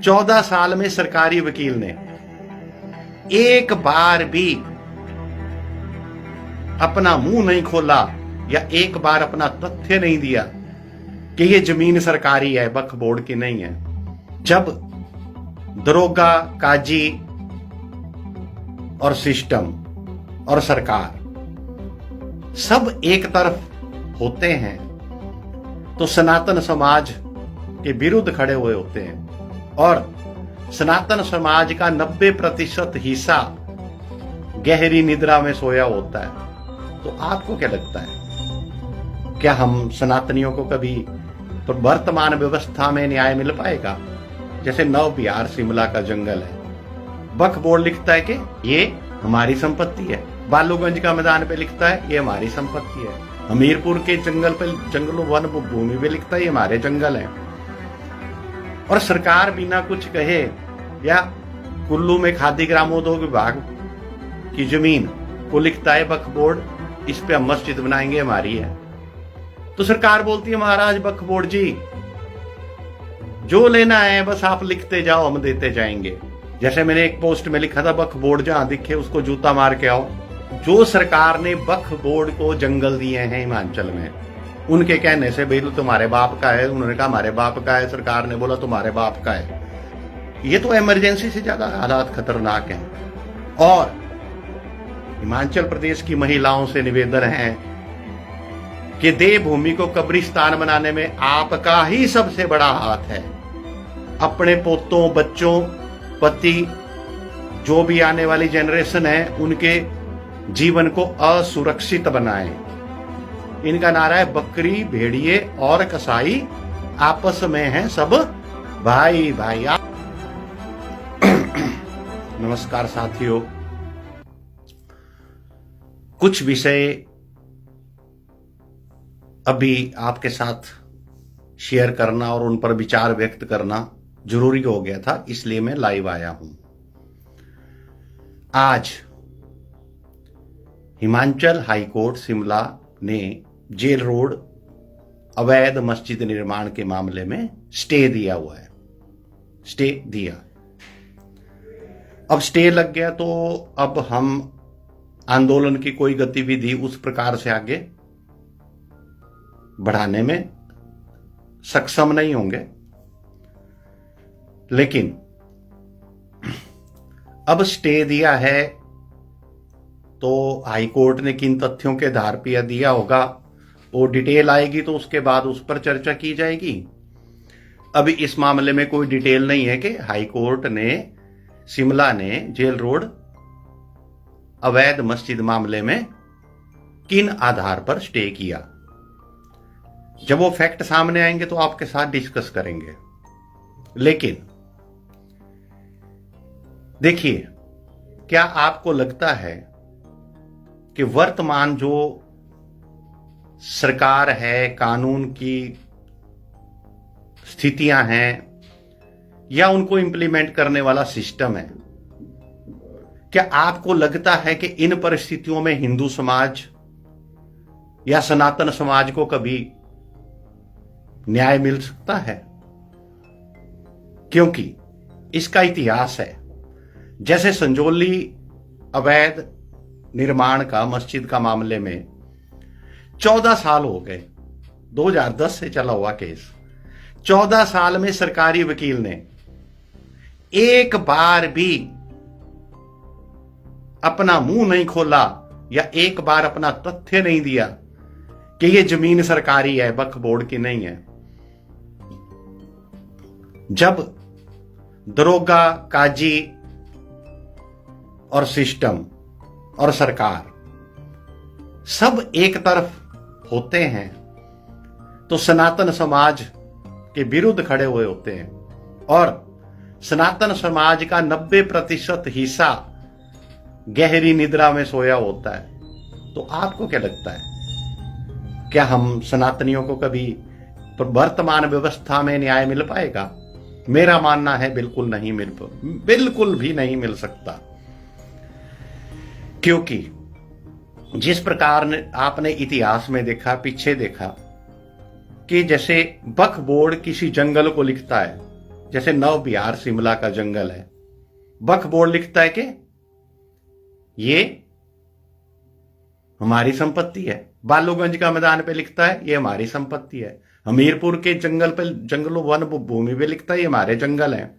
14 साल में सरकारी वकील ने एक बार भी अपना मुंह नहीं खोला या एक बार अपना तथ्य नहीं दिया कि ये जमीन सरकारी है, वक्फ बोर्ड की नहीं है। जब दरोगा, काजी और सिस्टम और सरकार सब एक तरफ होते हैं तो सनातन समाज के विरुद्ध खड़े हुए होते हैं और सनातन समाज का 90% हिस्सा गहरी निद्रा में सोया होता है। तो आपको क्या लगता है, क्या हम सनातनियों को कभी तो वर्तमान व्यवस्था में न्याय मिल पाएगा? जैसे नव बिहार शिमला का जंगल है, वक्फ बोर्ड लिखता है कि ये हमारी संपत्ति है, बालूगंज का मैदान पे लिखता है ये हमारी संपत्ति है, हमीरपुर के जंगलों वन भूमि पे लिखता है ये हमारे जंगल है। और सरकार बिना कुछ कहे या कुल्लू में खादी ग्रामोद्योग विभाग की जमीन को लिखता है वक्फ बोर्ड, इस पे हम मस्जिद बनाएंगे, हमारी है। तो सरकार बोलती है महाराज वक्फ बोर्ड जी, जो लेना है बस आप लिखते जाओ, हम देते जाएंगे। जैसे मैंने एक पोस्ट में लिखा था, वक्फ बोर्ड जहां दिखे उसको जूता मार के आओ। जो सरकार ने वक्फ बोर्ड को जंगल दिए हैं हिमाचल में, उनके कहने से भाई तुम्हारे बाप का है, उन्होंने कहा हमारे बाप का है, सरकार ने बोला तुम्हारे बाप का है। ये तो इमरजेंसी से ज्यादा हालात खतरनाक हैं। और हिमाचल प्रदेश की महिलाओं से निवेदन है कि देवभूमि को कब्रिस्तान बनाने में आपका ही सबसे बड़ा हाथ है। अपने पोतों, बच्चों, पति, जो भी आने वाली जनरेशन है, उनके जीवन को असुरक्षित बनाएं। इनका नारा है बकरी, भेड़िए और कसाई आपस में हैं सब भाई भाई। नमस्कार साथियों, कुछ विषय अभी आपके साथ शेयर करना और उन पर विचार व्यक्त करना जरूरी हो गया था, इसलिए मैं लाइव आया हूं। आज हिमाचल हाईकोर्ट शिमला ने जेल रोड अवैध मस्जिद निर्माण के मामले में स्टे दिया हुआ है। स्टे दिया, अब स्टे लग गया तो अब हम आंदोलन की कोई गतिविधि उस प्रकार से आगे बढ़ाने में सक्षम नहीं होंगे। लेकिन अब स्टे दिया है तो हाईकोर्ट ने किन तथ्यों के आधार पर दिया होगा वो डिटेल आएगी, तो उसके बाद उस पर चर्चा की जाएगी। अभी इस मामले में कोई डिटेल नहीं है कि हाईकोर्ट ने, शिमला ने जेल रोड अवैध मस्जिद मामले में किन आधार पर स्टे किया। जब वो फैक्ट सामने आएंगे तो आपके साथ डिस्कस करेंगे। लेकिन देखिए, क्या आपको लगता है कि वर्तमान जो सरकार है, कानून की स्थितियां हैं या उनको इंप्लीमेंट करने वाला सिस्टम है, क्या आपको लगता है कि इन परिस्थितियों में हिंदू समाज या सनातन समाज को कभी न्याय मिल सकता है? क्योंकि इसका इतिहास है। जैसे संजौली अवैध निर्माण का, मस्जिद का मामले में 14 साल हो गए, 2010 से चला हुआ केस। 14 साल में सरकारी वकील ने एक बार भी अपना मुंह नहीं खोला या एक बार अपना तथ्य नहीं दिया कि ये जमीन सरकारी है, वक्फ बोर्ड की नहीं है। जब दरोगा, काजी और सिस्टम और सरकार सब एक तरफ होते हैं तो सनातन समाज के विरुद्ध खड़े हुए होते हैं और सनातन समाज का 90% हिस्सा गहरी निद्रा में सोया होता है। तो आपको क्या लगता है, क्या हम सनातनियों को कभी वर्तमान व्यवस्था में न्याय मिल पाएगा? मेरा मानना है बिल्कुल भी नहीं मिल सकता। क्योंकि जिस प्रकार आपने इतिहास में देखा, पीछे देखा कि जैसे वक्फ बोर्ड किसी जंगल को लिखता है जैसे नव बिहार शिमला का जंगल है, वक्फ बोर्ड लिखता है कि ये हमारी संपत्ति है। बालूगंज का मैदान पे लिखता है ये हमारी संपत्ति है। हमीरपुर के जंगल पे, जंगलों वन भूमि पे लिखता है ये हमारे जंगल हैं।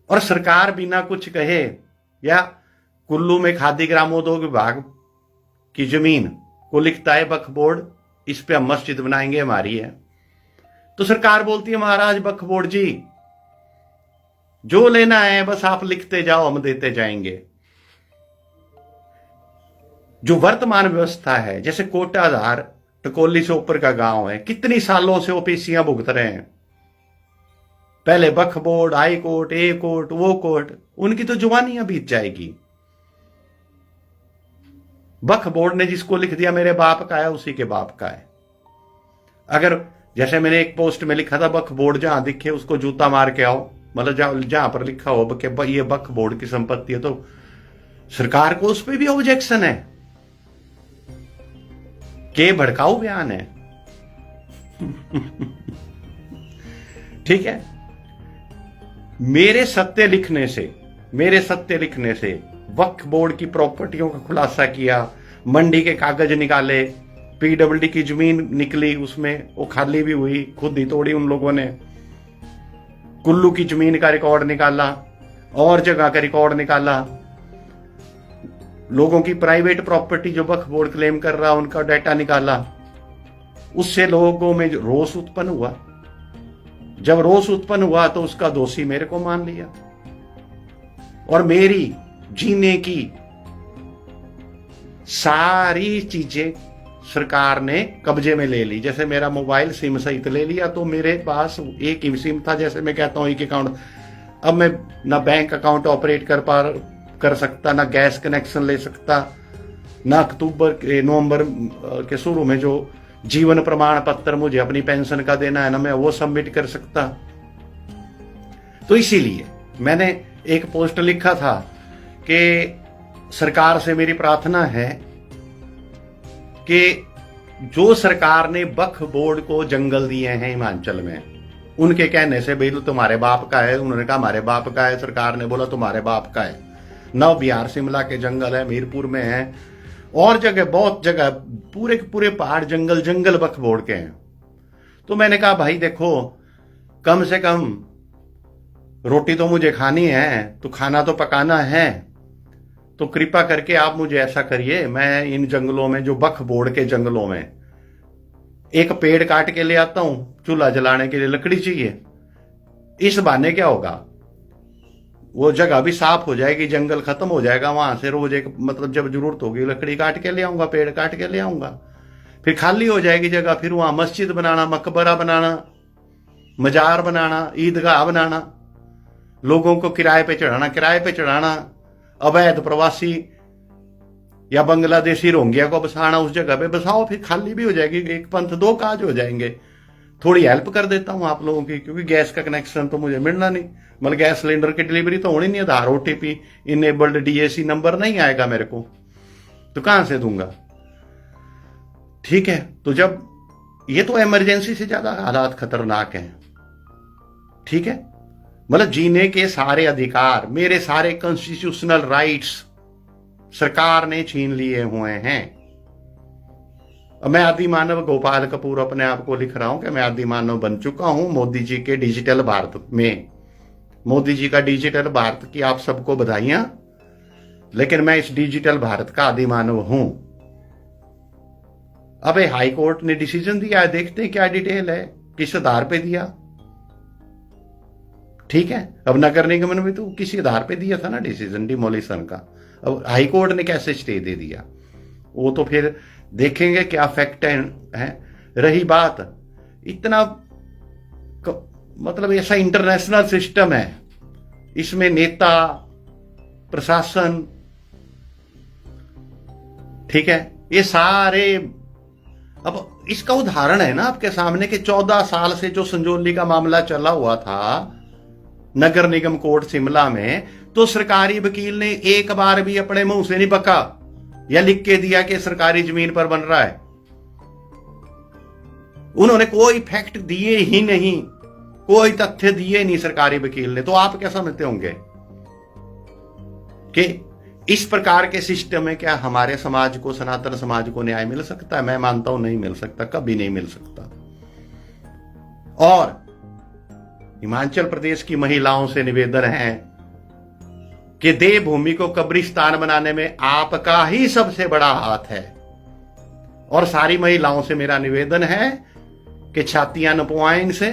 और सरकार बिना कुछ कहे, या कुल्लू में खादी ग्रामोद्योग विभाग की जमीन को लिखता है वक्फ बोर्ड, इस पे हम मस्जिद बनाएंगे, हमारी है। तो सरकार बोलती है महाराज वक्फ बोर्ड जी, जो लेना है बस आप लिखते जाओ, हम देते जाएंगे। जो वर्तमान व्यवस्था है, जैसे कोटाधार टकोली से ऊपर का गांव है, कितनी सालों से ओपीसियां भुगत रहे हैं। पहले वक्फ board, high court, a court, वो कोर्ट, उनकी तो जुबानियां बीत जाएगी। वक्फ बोर्ड ने जिसको लिख दिया मेरे बाप का है, उसी के बाप का है। अगर जैसे मैंने एक पोस्ट में लिखा था, वक्फ बोर्ड जहां दिखे उसको जूता मार के आओ, मतलब जहां पर लिखा हो कि ये वक्फ बोर्ड की संपत्ति है, तो सरकार को उस पर भी ऑब्जेक्शन है कि भड़काऊ बयान है। ठीक है, मेरे सत्य लिखने से वक्फ बोर्ड की प्रॉपर्टियों का खुलासा किया, मंडी के कागज निकाले, पीडब्ल्यूडी की जमीन निकली, उसमें वो खाली भी हुई, खुद ही तोड़ी उन लोगों ने। कुल्लू की जमीन का रिकॉर्ड निकाला, और जगह का रिकॉर्ड निकाला, लोगों की प्राइवेट प्रॉपर्टी जो वक्फ बोर्ड क्लेम कर रहा उनका डाटा निकाला। उससे लोगों में रोष उत्पन्न हुआ। जब रोष उत्पन्न हुआ तो उसका दोषी मेरे को मान लिया, और मेरी जीने की सारी चीजें सरकार ने कब्जे में ले ली। जैसे मेरा मोबाइल सिम सहित ले लिया, तो मेरे पास एक ही सिम था, जैसे मैं कहता हूं एक अकाउंट। अब मैं ना बैंक अकाउंट ऑपरेट कर सकता, ना गैस कनेक्शन ले सकता, ना नवंबर के शुरू में जो जीवन प्रमाण पत्र मुझे अपनी पेंशन का देना है ना, मैं वो सबमिट कर सकता। तो इसीलिए मैंने एक पोस्ट लिखा था कि सरकार से मेरी प्रार्थना है कि जो सरकार ने वक्फ बोर्ड को जंगल दिए हैं हिमाचल में, उनके कहने से भाई तुम्हारे बाप का है, उन्होंने कहा हमारे बाप का है, सरकार ने बोला तुम्हारे बाप का है। नव बिहार शिमला के जंगल है, मीरपुर में है, और जगह बहुत जगह पूरे पूरे पहाड़ जंगल वक्फ बोर्ड के हैं। तो मैंने कहा भाई देखो, कम से कम रोटी तो मुझे खानी है, तो खाना तो पकाना है, तो कृपा करके आप मुझे ऐसा करिए, मैं इन जंगलों में, जो वक्फ बोर्ड के जंगलों में, एक पेड़ काट के ले आता हूं, चूल्हा जलाने के लिए लकड़ी चाहिए। इस बहाने क्या होगा, वो जगह भी साफ हो जाएगी, जंगल खत्म हो जाएगा, वहां से रोज एक मतलब जब जरूरत होगी लकड़ी काट के ले आऊंगा, पेड़ काट के ले आऊंगा, फिर खाली हो जाएगी जगह, फिर वहां मस्जिद बनाना, मकबरा बनाना, मजार बनाना, ईदगाह बनाना, लोगों को किराए पे चढ़ाना, अवैध प्रवासी या बांग्लादेशी रोहिंग्या को बसाना, उस जगह पे बसाओ, फिर खाली भी हो जाएगी, एक पंथ दो काज हो जाएंगे। थोड़ी हेल्प कर देता हूं आप लोगों की, क्योंकि गैस का कनेक्शन तो मुझे मिलना नहीं, मतलब गैस सिलेंडर की डिलीवरी तो होनी नहीं, आधार ओटीपी इनेबल्ड डीएसी नंबर नहीं आएगा मेरे को, तो कहां से दूंगा। ठीक है, तो जब ये तो इमरजेंसी से ज्यादा हालात खतरनाक हैं। ठीक है, मतलब जीने के सारे अधिकार, मेरे सारे कॉन्स्टिट्यूशनल राइट्स सरकार ने छीन लिए हुए हैं। मैं आदि मानव गोपाल कपूर अपने आप को लिख रहा हूं कि मैं आदि मानव बन चुका हूं मोदी जी के डिजिटल भारत में। मोदी जी का डिजिटल भारत की आप सबको बधाइयां, लेकिन मैं इस डिजिटल भारत का आदि मानव हूं। अब हाई कोर्ट ने डिसीजन दिया है, देखते हैं क्या डिटेल है, किस आधार पे दिया। ठीक है, अब नगर निगम ने भी तो किसी आधार पे दिया था ना डिसीजन डिमोलिशन का, अब हाई कोर्ट ने कैसे स्टे दे दिया, वो तो फिर देखेंगे क्या फैक्ट है। रही बात, इतना मतलब ऐसा इंटरनेशनल सिस्टम है, इसमें नेता, प्रशासन, ठीक है, ये सारे, अब इसका उदाहरण है ना आपके सामने कि 14 साल से जो संजौली का मामला चला हुआ था नगर निगम कोर्ट शिमला में, तो सरकारी वकील ने एक बार भी अपने मुंह से नहीं बका या लिख के दिया कि सरकारी जमीन पर बन रहा है। उन्होंने कोई फैक्ट दिए ही नहीं, कोई तथ्य दिए नहीं सरकारी वकील ने, तो आप क्या समझते होंगे कि इस प्रकार के सिस्टम में क्या हमारे समाज को, सनातन समाज को न्याय मिल सकता है? मैं मानता हूं नहीं मिल सकता, कभी नहीं मिल सकता। और हिमाचल प्रदेश की महिलाओं से निवेदन है कि देवभूमि को कब्रिस्तान बनाने में आपका ही सबसे बड़ा हाथ है। और सारी महिलाओं से मेरा निवेदन है कि छातियां नपवाएं, इनसे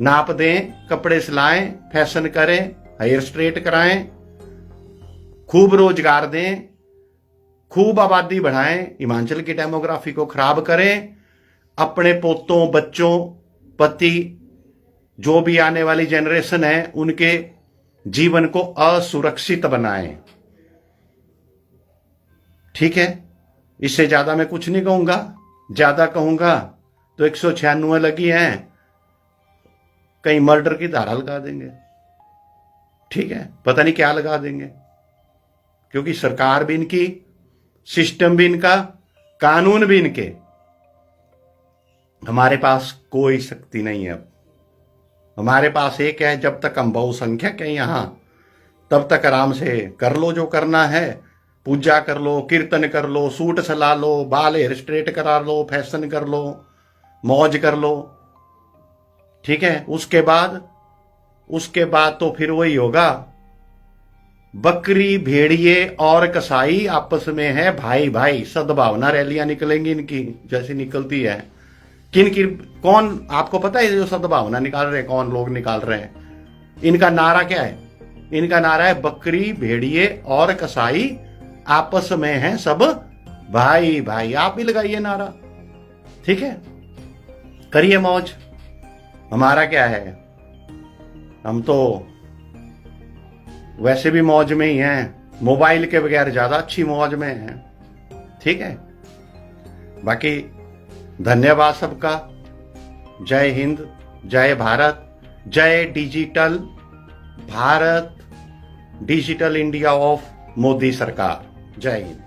नाप दें, कपड़े सिलाएं, फैशन करें, हेयर स्ट्रेट कराएं, खूब रोजगार दें, खूब आबादी बढ़ाएं, हिमाचल की डेमोग्राफी को खराब करें, अपने पोतों, बच्चों, पति, जो भी आने वाली जनरेशन है उनके जीवन को असुरक्षित बनाएं। ठीक है, इससे ज्यादा मैं कुछ नहीं कहूंगा। ज्यादा कहूंगा तो 196 लगी हैं, कहीं मर्डर की धारा लगा देंगे। ठीक है, पता नहीं क्या लगा देंगे, क्योंकि सरकार भी इनकी, सिस्टम भी इनका, कानून भी इनके। हमारे पास कोई शक्ति नहीं है। अब हमारे पास एक है, जब तक हम बहुसंख्यक हैं यहां तब तक आराम से कर लो जो करना है, पूजा कर लो, कीर्तन कर लो, सूट सला लो, बाल हेयर स्ट्रेट करा लो, फैशन कर लो, मौज कर लो। ठीक है, उसके बाद तो फिर वही होगा, बकरी, भेड़िए और कसाई आपस में है भाई भाई। सद्भावना रैलियां निकलेंगी इनकी, जैसी निकलती है। कौन आपको पता है जो सद्भावना निकाल रहे हैं, कौन लोग निकाल रहे हैं? इनका नारा क्या है? इनका नारा है बकरी, भेड़िए और कसाई आपस में हैं सब भाई भाई। आप भी लगाइए नारा, ठीक है, करिए मौज। हमारा क्या है, हम तो वैसे भी मौज में ही हैं, मोबाइल के बगैर ज्यादा अच्छी मौज में हैं। ठीक है, बाकी धन्यवाद सबका। जय हिंद, जय भारत, जय digital Bharat, digital India of Modi सरकार। जय हिंद।